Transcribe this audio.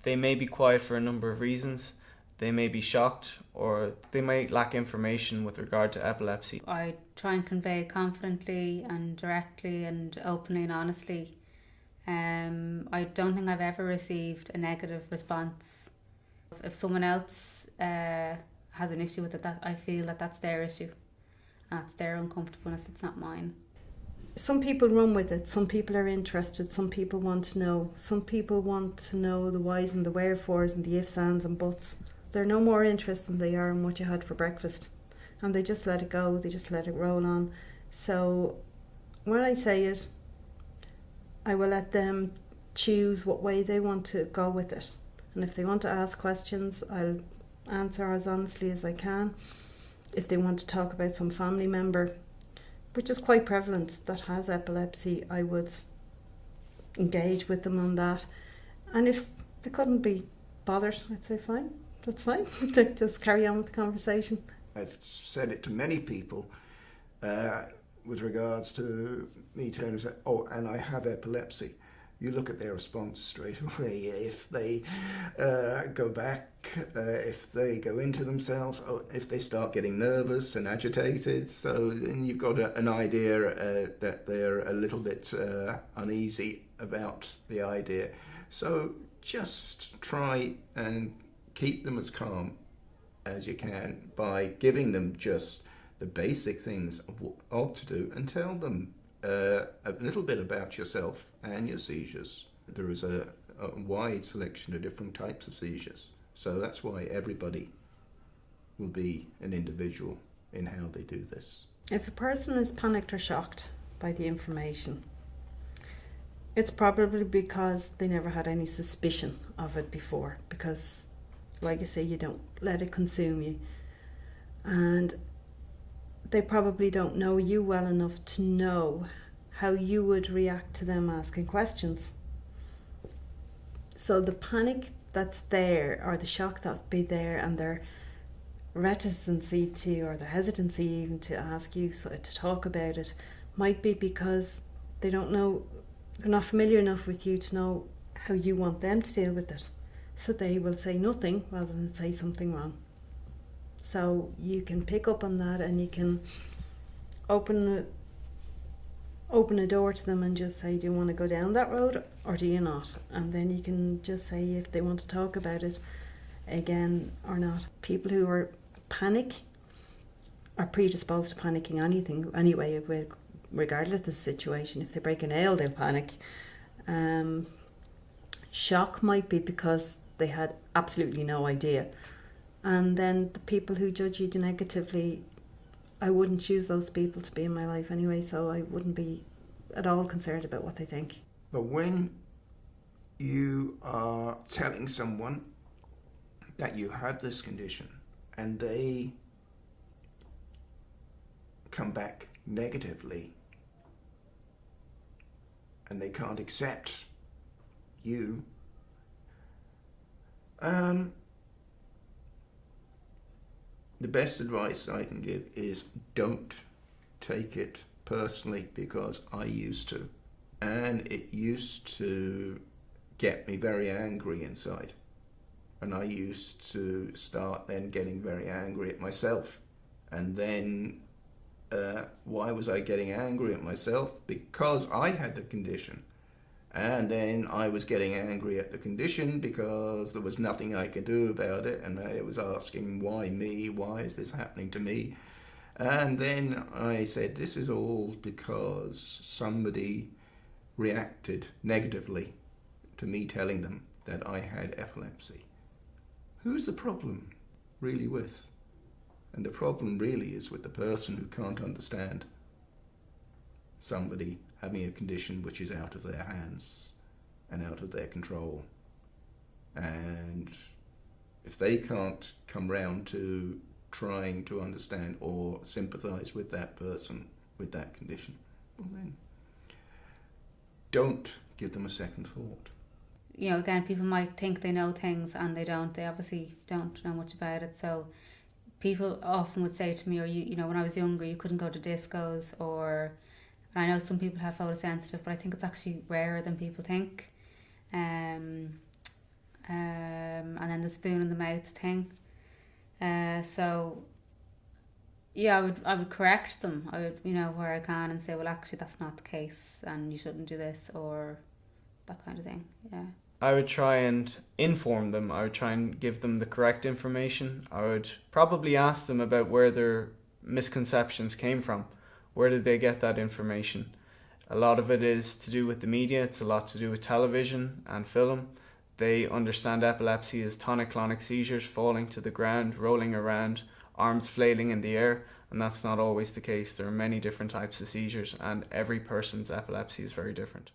They may be quiet for a number of reasons. They may be shocked, or they may lack information with regard to epilepsy. I try and convey confidently and directly and openly and honestly. I don't think I've ever received a negative response. If someone else has an issue with it, that I feel that that's their issue. That's their uncomfortableness, it's not mine. Some people run with it, some people are interested, some people want to know. Some people want to know the whys and the wherefores and the ifs, ands and buts. They're no more interested than they are in what you had for breakfast. And they just let it go, they just let it roll on. So when I say it, I will let them choose what way they want to go with it. And if they want to ask questions, I'll answer as honestly as I can. If they want to talk about some family member, which is quite prevalent, that has epilepsy, I would engage with them on that. And if they couldn't be bothered, I'd say fine, that's fine. Just carry on with the conversation. I've said it to many people with regards to me telling them, oh, and I have epilepsy. You look at their response straight away. If they go back, if they go into themselves, if they start getting nervous and agitated, so then you've got an idea that they're a little bit uneasy about the idea. So just try and keep them as calm as you can by giving them just the basic things of what to do, and tell them a little bit about yourself and your seizures. There is a wide selection of different types of seizures, so that's why everybody will be an individual in how they do this. If a person is panicked or shocked by the information, it's probably because they never had any suspicion of it before, because like I say, you don't let it consume you, and they probably don't know you well enough to know how you would react to them asking questions. So the panic that's there, or the shock that'll be there, and their reticency to, or their hesitancy even to ask you to talk about it, might be because they don't know, they're not familiar enough with you to know how you want them to deal with it. So they will say nothing rather than say something wrong. So you can pick up on that, and you can open a door to them and just say, do you want to go down that road or do you not? And then you can just say if they want to talk about it again or not. People who are predisposed to panicking anything anyway, regardless of the situation. If they break a nail, they'll panic. Shock might be because they had absolutely no idea. And then the people who judge you negatively, I wouldn't choose those people to be in my life anyway, so I wouldn't be at all concerned about what they think. But when you are telling someone that you have this condition and they come back negatively and they can't accept you, the best advice I can give is don't take it personally, because I used to. And it used to get me very angry inside. And I used to start then getting very angry at myself. And then why was I getting angry at myself? Because I had the condition. And then I was getting angry at the condition because there was nothing I could do about it, and I was asking, why me? Why is this happening to me? And then I said, this is all because somebody reacted negatively to me telling them that I had epilepsy. Who's the problem really with? And the problem really is with the person who can't understand somebody having a condition which is out of their hands and out of their control. And if they can't come round to trying to understand or sympathise with that person with that condition, well then, don't give them a second thought. You know, again, people might think they know things and they don't. They obviously don't know much about it. So people often would say to me, or you know, when I was younger, you couldn't go to discos, or and I know some people have photosensitive, but I think it's actually rarer than people think. and then the spoon in the mouth thing. So yeah, I would correct them. I would, where I can, and say, well, actually, that's not the case, and you shouldn't do this, or that kind of thing. Yeah. I would try and inform them. I would try and give them the correct information. I would probably ask them about where their misconceptions came from. Where did they get that information? A lot of it is to do with the media. It's a lot to do with television and film. They understand epilepsy as tonic-clonic seizures, falling to the ground, rolling around, arms flailing in the air, and that's not always the case. There are many different types of seizures, and every person's epilepsy is very different.